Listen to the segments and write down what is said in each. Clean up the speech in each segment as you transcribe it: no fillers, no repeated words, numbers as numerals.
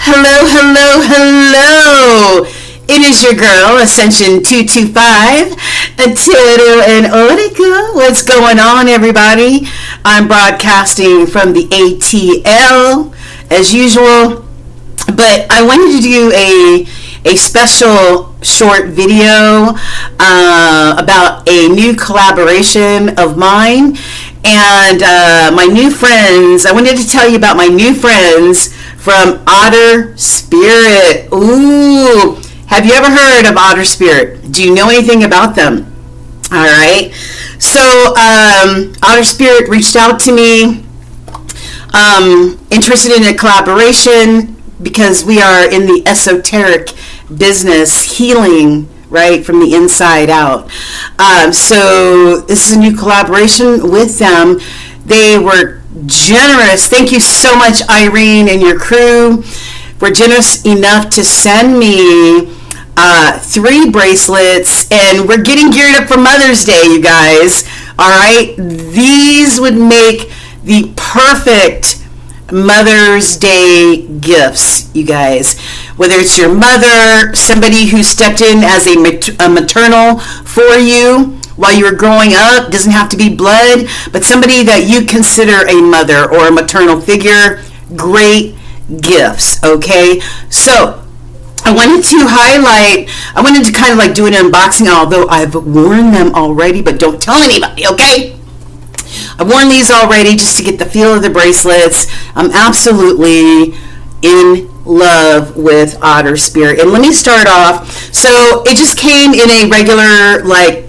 Hello, hello, hello. It is your girl, Ascension 225, Otter and Orica. What's going on, everybody? I'm broadcasting from the ATL, as usual. But I wanted to do a special short video about a new collaboration of mine and my new friends. I wanted to tell you about my new friends from Otter Spirit. Ooh, have you ever heard of Otter Spirit? Do you know anything about them? All right. So Otter Spirit reached out to me, interested in a collaboration because we are in the esoteric business, healing, right, from the inside out. So this is a new collaboration with them. They were generous. Thank you so much, Irene and your crew. Were generous enough to send me 3 bracelets, and we're getting geared up for Mother's Day, you guys. All right, these would make the perfect Mother's Day gifts, you guys. Whether it's your mother, somebody who stepped in as a maternal for you while you were growing up, doesn't have to be blood, but somebody that you consider a mother or a maternal figure, great gifts, okay? So I wanted to kind of like do an unboxing, although I've worn them already, but don't tell anybody, okay? I've worn these already just to get the feel of the bracelets. I'm absolutely in love with Otter Spirit. And let me start off. So it just came in a regular like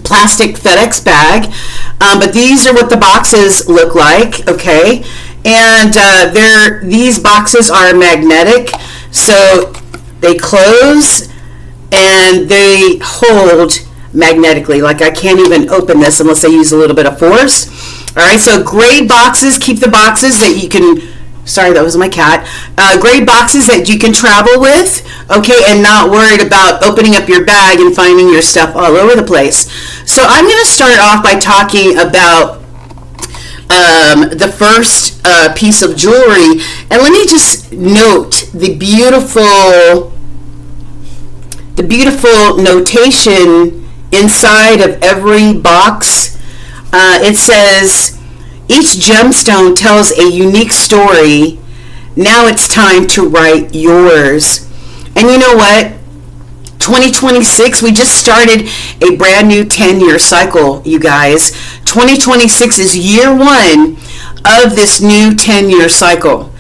plastic FedEx bag, but these are what the boxes look like, okay? And these boxes are magnetic, so they close and they hold magnetically. Like I can't even open this unless I use a little bit of force. All right, so gray boxes, keep the boxes that you can, sorry, that was my cat. Gray boxes that you can travel with, okay, and not worried about opening up your bag and finding your stuff all over the place. So I'm going to start off by talking about the first piece of jewelry, and let me just note the beautiful notation inside of every box. It says, each gemstone tells a unique story. Now it's time to write yours. And you know what? 2026, we just started a brand new 10-year cycle, you guys. 2026 is year 1 of this new 10-year cycle.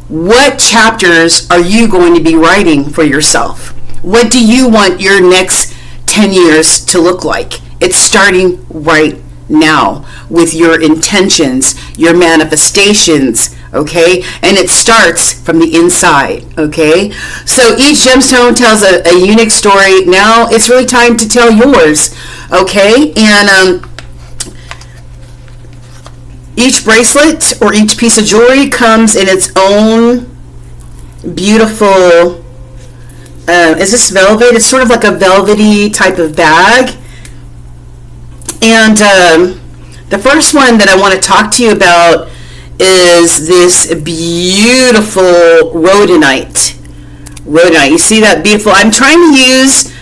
What chapters are you going to be writing for yourself? What do you want your next 10 years to look like? It's starting right now with your intentions, your manifestations, okay? And it starts from the inside, okay? So each gemstone tells a unique story. Now it's really time to tell yours, okay? And each bracelet or each piece of jewelry comes in its own beautiful, is this velvet? It's sort of like a velvety type of bag. And the first one that I want to talk to you about is this beautiful rhodonite. Rhodonite. You see that beautiful? I'm trying to use,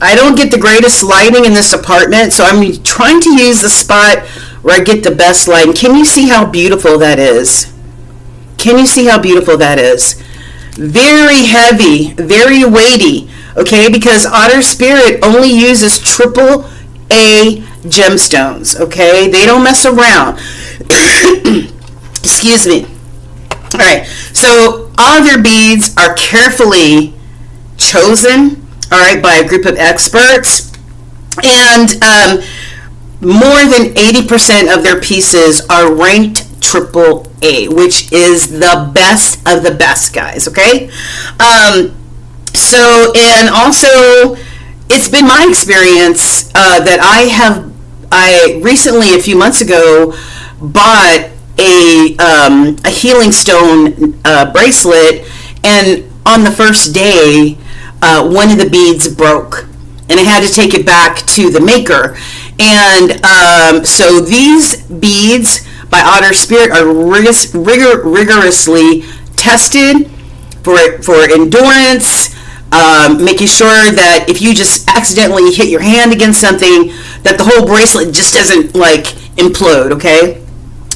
I don't get the greatest lighting in this apartment, so I'm trying to use the spot where I get the best lighting. Can you see how beautiful that is? Can you see how beautiful that is? Very heavy, very weighty, okay? Because Otter Spirit only uses AAA gemstones, okay? They don't mess around. Excuse me. All right, so all of their beads are carefully chosen, all right, by a group of experts, and more than 80% of their pieces are ranked AAA, which is the best of the best, guys, okay? So, and also, it's been my experience that I recently, a few months ago, bought a healing stone bracelet, and on the first day, one of the beads broke, and I had to take it back to the maker. And so these beads by Otter Spirit are rigorously tested for endurance, making sure that if you just accidentally hit your hand against something, that the whole bracelet just doesn't like implode, okay?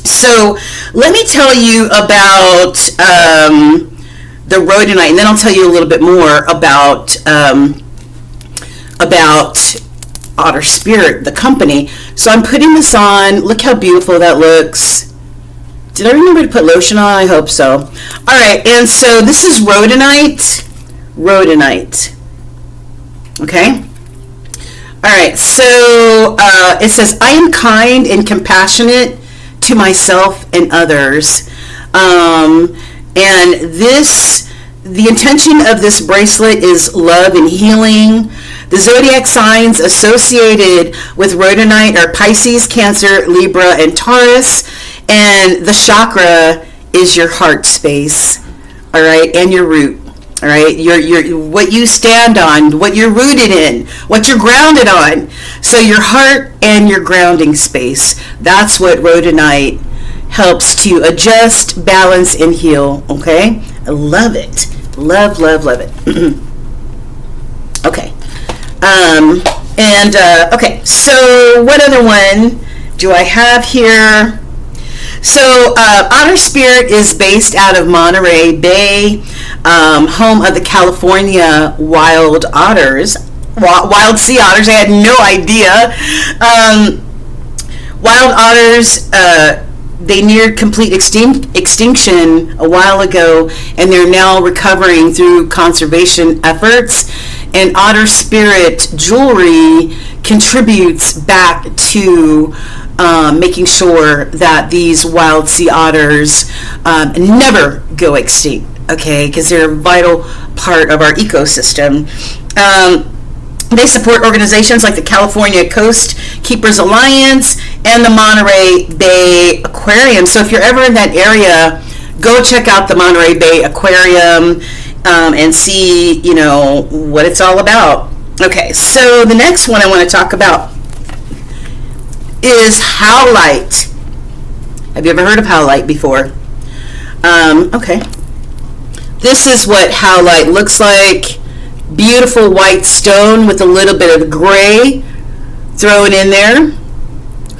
So let me tell you about the rhodonite, and then I'll tell you a little bit more about Otter Spirit, the company. So I'm putting this on. Look how beautiful that looks. Did I remember to put lotion on? I hope so. All right, and so this is rhodonite. Okay. All right, so it says, I am kind and compassionate to myself and others. And the intention of this bracelet is love and healing. The zodiac signs associated with rhodonite are Pisces, Cancer, Libra, and Taurus. And the chakra is your heart space, all right, and your root, all right, your what you stand on, what you're rooted in, what you're grounded on. So your heart and your grounding space. That's what rhodonite helps to adjust, balance, and heal. Okay, I love it. Love it. Okay. Okay, so what other one do I have here? So Otter Spirit is based out of Monterey Bay, home of the California wild otters, wild sea otters. I had no idea. Wild otters, they neared complete extinction a while ago, and they're now recovering through conservation efforts. And Otter Spirit jewelry contributes back to making sure that these wild sea otters never go extinct, okay, because they're a vital part of our ecosystem. They support organizations like the California Coast Keepers Alliance and the Monterey Bay Aquarium. So if you're ever in that area, go check out the Monterey Bay Aquarium and see, you know, what it's all about. Okay, so the next one I want to talk about is howlite. Have you ever heard of howlite before? Okay. This is what howlite looks like. Beautiful white stone with a little bit of gray thrown in there.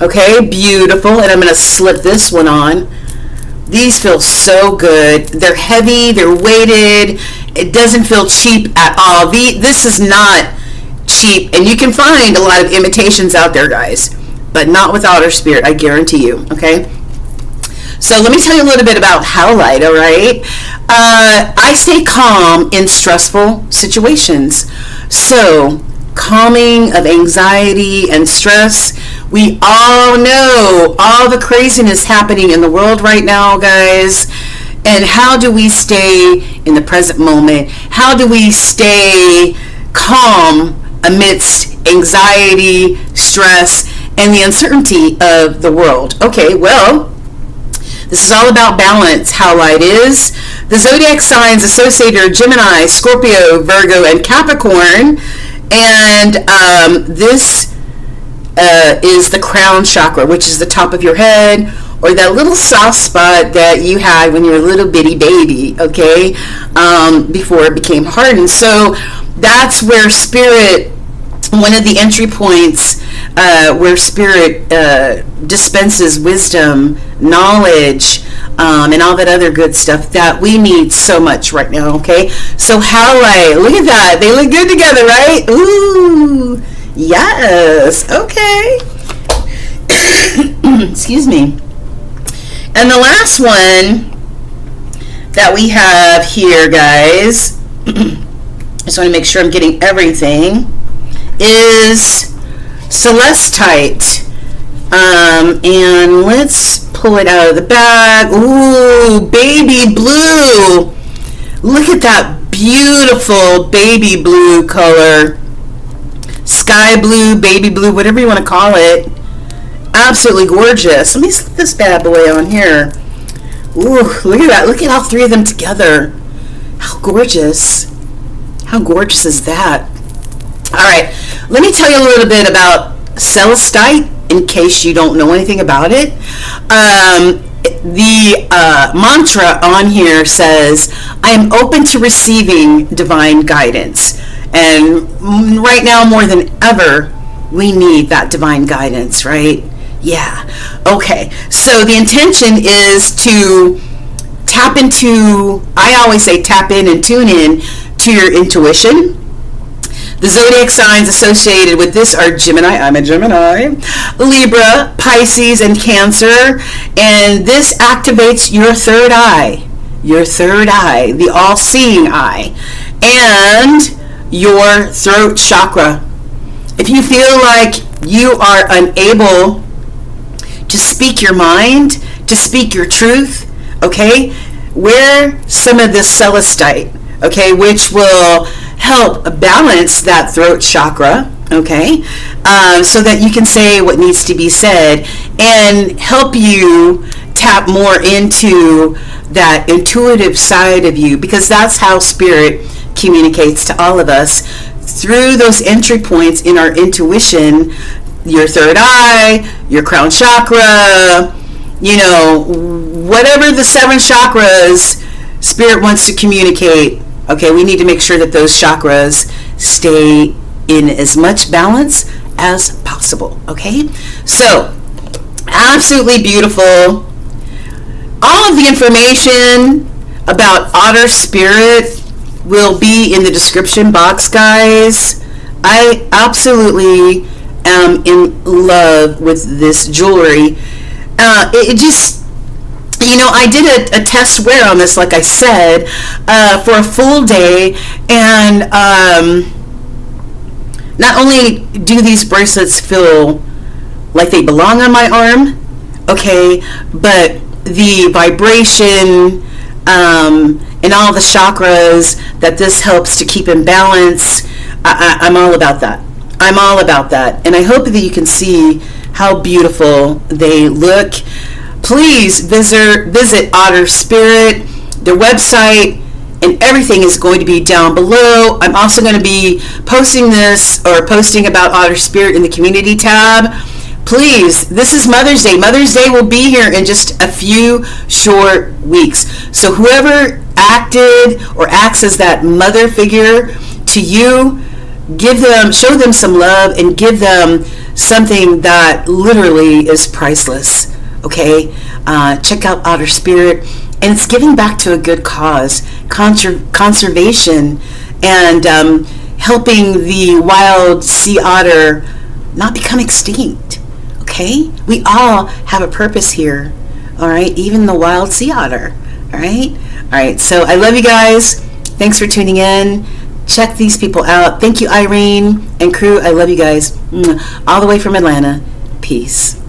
Okay, beautiful. And I'm going to slip this one on. These feel so good. They're heavy, they're weighted. It doesn't feel cheap at all. This is not cheap, and you can find a lot of imitations out there, guys, but not with Otter Spirit, I guarantee you, okay? So let me tell you a little bit about howlite, all right? I stay calm in stressful situations. So calming of anxiety and stress. We all know all the craziness happening in the world right now, guys. And how do we stay in the present moment? How do we stay calm amidst anxiety, stress, and the uncertainty of the world? Okay, well, this is all about balance, howlite is. The zodiac signs associated are Gemini, Scorpio, Virgo, and Capricorn. And this is the crown chakra, which is the top of your head, or that little soft spot that you had when you were a little bitty baby, okay, before it became hardened. So that's where spirit, one of the entry points where spirit dispenses wisdom, knowledge, and all that other good stuff that we need so much right now, okay? So howlite, look at that. They look good together, right? Ooh, yes, okay. Excuse me. And the last one that we have here, guys, just want to make sure I'm getting everything, is celestite. And let's pull it out of the bag. Ooh, baby blue. Look at that beautiful baby blue color. Sky blue, baby blue, whatever you want to call it. Absolutely gorgeous. Let me slip this bad boy on here. Ooh, look at that. Look at all three of them together. How gorgeous. How gorgeous is that? All right, let me tell you a little bit about celestite in case you don't know anything about it. the mantra on here says, I am open to receiving divine guidance. And right now, more than ever, we need that divine guidance, right? Yeah. Okay. So the intention is to tap into, I always say tap in and tune in to your intuition. The zodiac signs associated with this are Gemini, I'm a Gemini, Libra, Pisces, and Cancer. And this activates your third eye, the all-seeing eye, and your throat chakra. If you feel like you are unable to speak your mind, to speak your truth, okay, wear some of this celestite, okay, which will help balance that throat chakra, okay, so that you can say what needs to be said and help you tap more into that intuitive side of you, because that's how spirit communicates to all of us through those entry points in our intuition, your third eye, your crown chakra, you know, whatever the 7 chakras spirit wants to communicate. Okay, we need to make sure that those chakras stay in as much balance as possible. Okay, so absolutely beautiful. All of the information about Otter Spirit will be in the description box, guys. I absolutely am in love with this jewelry. It just, you know, I did a test wear on this, like I said, for a full day, and not only do these bracelets feel like they belong on my arm, okay, but the vibration and all the chakras that this helps to keep in balance, I'm all about that. I'm all about that. And I hope that you can see how beautiful they look. Please visit Otter Spirit. Their website and everything is going to be down below. I'm also going to be posting this, or posting about Otter Spirit in the community tab. Please, this is Mother's Day. Mother's Day will be here in just a few short weeks. So whoever acted or acts as that mother figure to you, show them some love and give them something that literally is priceless. Okay, check out Otter Spirit, and it's giving back to a good cause, conservation, and helping the wild sea otter not become extinct. Okay, we all have a purpose here. All right, even the wild sea otter. All right. So I love you guys. Thanks for tuning in. Check these people out. Thank you, Irene and crew. I love you guys. All the way from Atlanta. Peace.